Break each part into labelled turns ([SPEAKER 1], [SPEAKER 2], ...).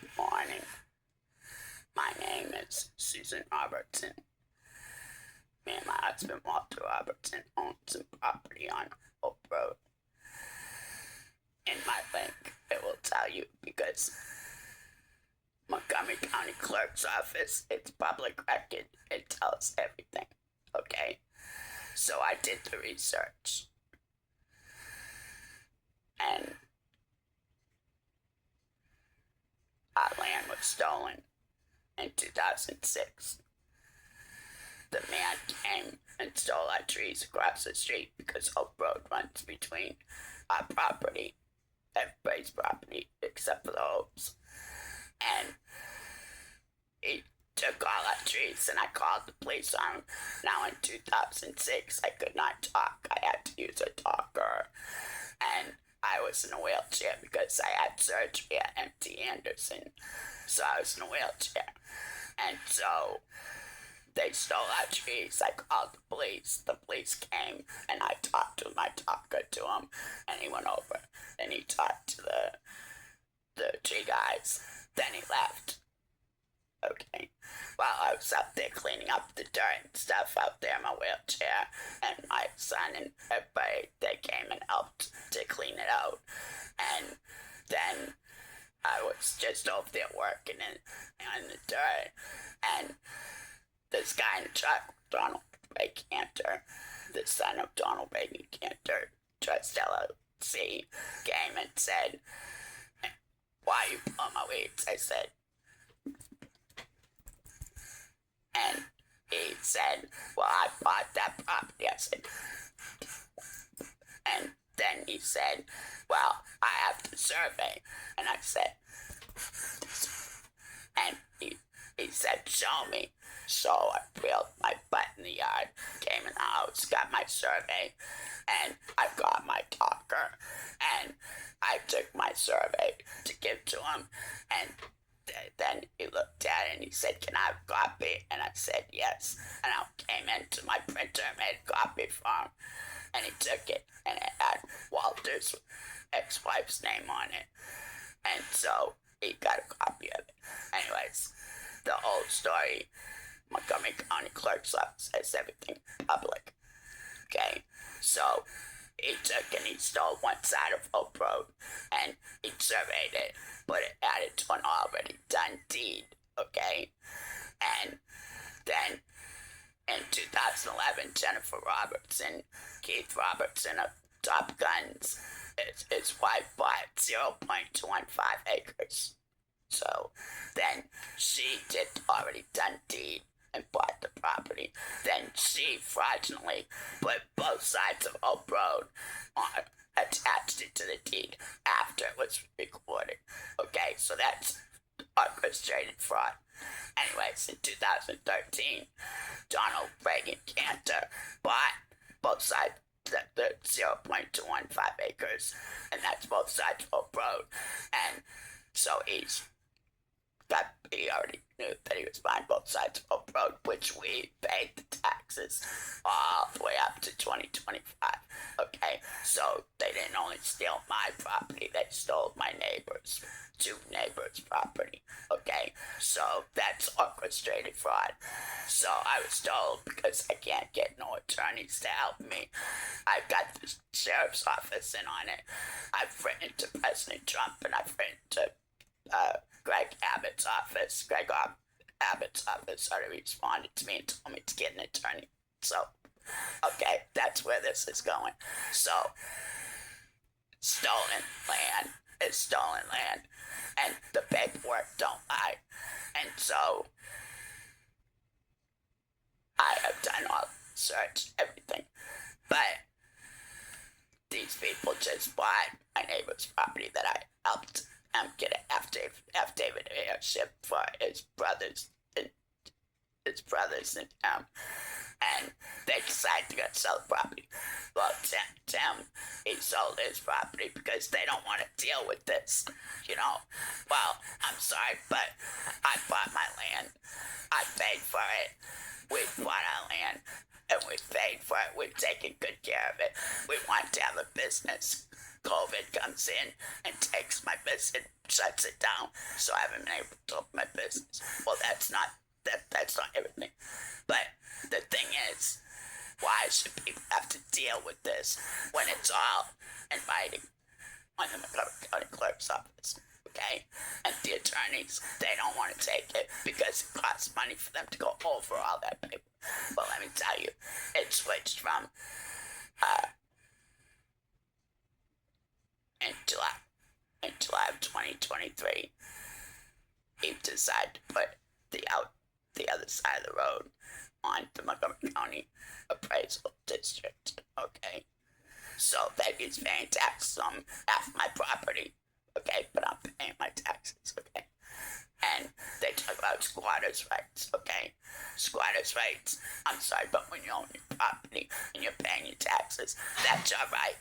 [SPEAKER 1] Good morning. My name is Susan Robertson. Me and my husband Walter Robertson own some property on Oak Road. In my link, it will tell you because Montgomery County Clerk's Office, it's public record. It tells everything. Okay? So I did the research. And our land was stolen in 2006. The man came and stole our trees across the street because Oak Road runs between our property, everybody's property, except for the Oaks. And he took all our trees, and I called the police on him. Now in 2006, I could not talk. I had to use a talker. And I was in a wheelchair because I had surgery at MD Anderson. So I was in a wheelchair. And so they stole our trees. I called the police. The police came, and I talked to my talker to him, and he went over, and he talked to the tree guys. Then he left. Okay. While I was out there cleaning up the dirt and stuff out there in my wheelchair, and my son and everybody, they came and helped to clean it out. And then I was just over there working in the dirt, and this guy in the truck, Donald Ray Cantor, the son of Donald Ray Cantor, Trust LLC, came and said, "Why are you pulling my weeds?" I said, and he said, "Well, I bought that property." I said, and then he said, "Well, I have the survey." And I said, and he said, "Show me." So I peeled my butt in the yard, came in the house, got my survey, and I got my talker, and I took my survey to give to him, and then he looked at it and he said, "Can I have a copy?" And I said, "Yes." And I came into my printer and made a copy for him, and he took it, and it had Walter's ex-wife's name on it, and so he got a copy of it. Anyways, the whole story, Montgomery County Clerk's Office says everything public. Okay, so he took and he stole one side of Oak Road, and he surveyed it, but it added to an already done deed. Okay, and then in 2011, Jennifer Robertson, Keith Robertson of Top Guns, his wife bought 0.215 acres. So then she did already done deed and bought the property. Then she fraudulently put both sides of Oak Road on, attached it to the deed after it was recorded. Okay, so that's orchestrated fraud. Anyways, in 2013, Donald Reagan Cantor bought both sides, the 0.215 acres, and that's both sides of Oak Road. And so he already knew that he was buying both sides of Oak Road, which we paid the taxes all the way up to 2025. Okay, so they didn't only steal my property, they stole my neighbors, two neighbors' property. Okay, so that's orchestrated fraud. So I was told, because I can't get no attorneys to help me, I've got the sheriff's office in on it. I've written to President Trump, and I've written to Greg Abbott's office. Greg Abbott's office already responded to me and told me to get an attorney. So, okay, that's where this is going. So, stolen land is stolen land, and the paperwork don't lie. And so, I have done all the search, everything, but these people just bought my neighbor's property that I helped get an affidavit of heirship for his brothers and and they decided to go sell the property. Well, Tim, he sold his property because they don't want to deal with this, Well, I'm sorry, but I bought my land. I paid for it. We bought our land, and we paid for it. We've taken good care of it. We want to have a business. COVID comes in and takes my business, shuts it down, so I haven't been able to open my business. Well, that's not everything. But the thing is, why should people have to deal with this when it's all in writing on the Montgomery County Clerk's office? Okay? And the attorneys, they don't want to take it because it costs money for them to go over all that paper. But let me tell you, it switched from in July of 2023, he decided to put the other side of the road on the Montgomery County Appraisal District. Okay, so that he's paying taxes on half my property. Okay, but I'm paying my taxes. Okay, and they talk about squatters' rights. Okay, squatters' rights. I'm sorry, but when you own your property and you're paying your taxes, that's your right.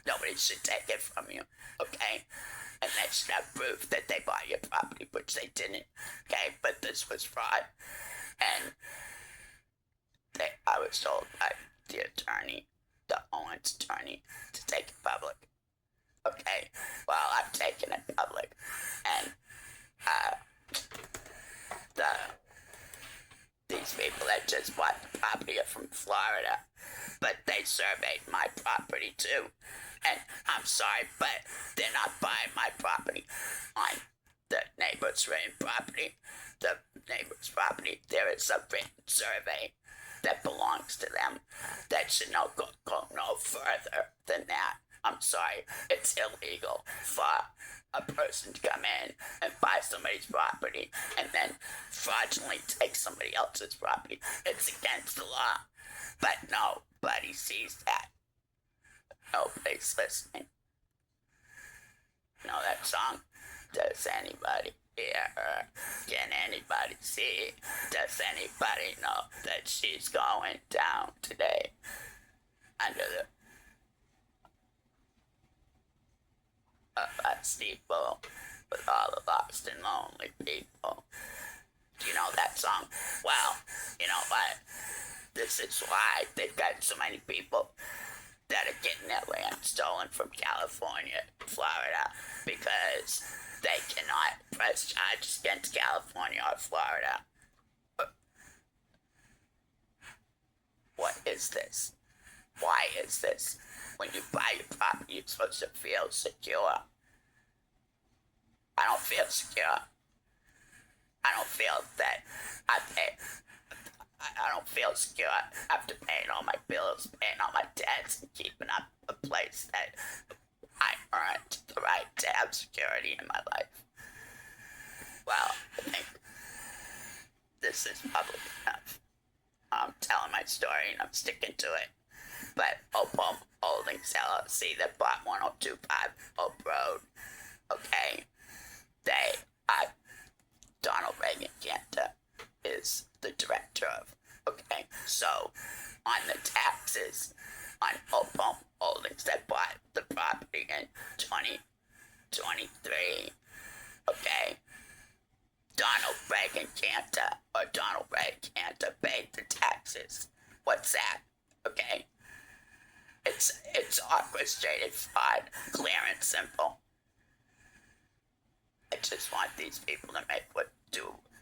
[SPEAKER 1] Nobody should take it from you. Okay. And they should have proof that they bought your property, which they didn't. Okay, but this was fraud. And I was told by the attorney, the Owens attorney, to take it public. Okay, well, I've taken it public. And these people that just bought the property are from Florida, but they surveyed my property too. And I'm sorry, but they're not buying my property on the neighbor's written property. The neighbor's property, there is a written survey that belongs to them that should not go no further than that. I'm sorry, it's illegal for a person to come in and buy somebody's property and then fraudulently take somebody else's property. It's against the law. But nobody sees that. Nobody's listening. You know that song? Does anybody hear her? Can anybody see? Does anybody know that she's going down today? Under the steeple with all the lost and lonely people. Do you know that song? Well, you know what? This is why they've got so many people that are getting their land stolen from California, Florida, because they cannot press charges against California or Florida. What is this? Why is this? When you buy your property, you're supposed to feel secure. I don't feel secure. I don't feel that I don't feel secure after paying all my bills, paying all my debts, and keeping up a place that I earned the right to have security in my life. Well, I think this is public enough. I'm telling my story and I'm sticking to it. But Opal Holdings LLC that bought 1025 Oak Road, okay, Donald Reagan Cantor is the director of, okay, so on the taxes on Opal Holdings that bought the property in 2023, okay, Donald Reagan Cantor or Donald Ray Cantor paid the taxes. What's that? Okay? It's orchestrated fraud, clear and simple. I just want these people to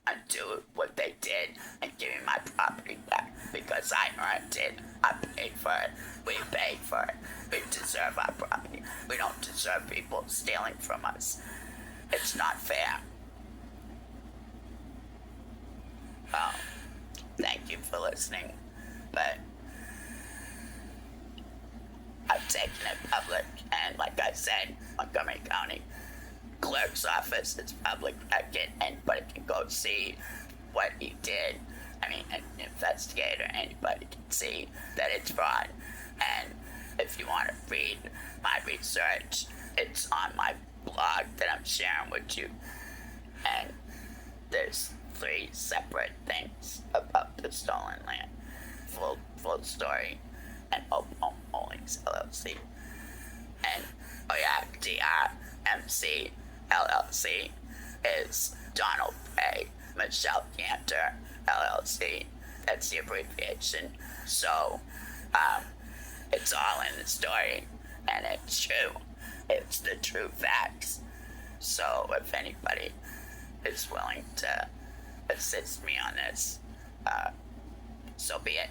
[SPEAKER 1] undo what they did and give me my property back because I earned it. I paid for it. We paid for it. We deserve our property. We don't deserve people stealing from us. It's not fair. Well, thank you for listening, but I've taken it public, and like I said, Montgomery County Clerk's Office is public record. Anybody can go see what he did. I mean, an investigator, anybody can see that it's fraud. And if you want to read my research, it's on my blog that I'm sharing with you. And there's 3 separate things about the stolen land. Full story. And Opal Holdings LLC. And, oh yeah, DRMC LLC is Donald Ray Michelle Cantor LLC. That's the abbreviation. So, it's all in the story, and it's true. it's the true facts. So if anybody is willing to assist me on this, so be it.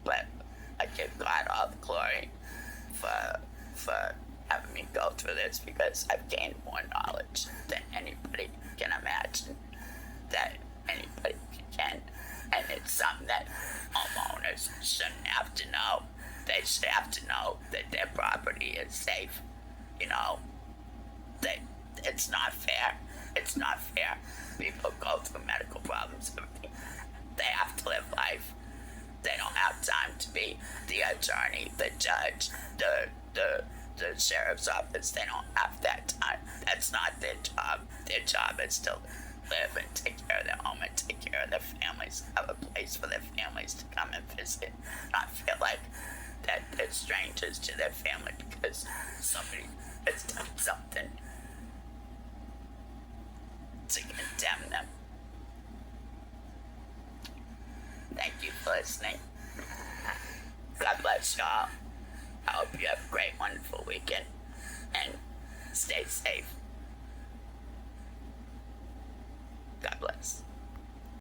[SPEAKER 1] But I give God all the glory for having me go through this, because I've gained more knowledge than anybody can imagine, that anybody can. And it's something that homeowners shouldn't have to know. They should have to know that their property is safe. You know, that it's not fair. It's not fair. People go through medical problems. They have to live life. They don't have time to be the attorney, the judge, the sheriff's office. They don't have that time. That's not their job. Their job is to live and take care of their home and take care of their families, have a place for their families to come and visit, not feel like that they're strangers to their family because somebody has done something to condemn them. Thank you for listening. God bless y'all. I hope you have a great, wonderful weekend, and stay safe.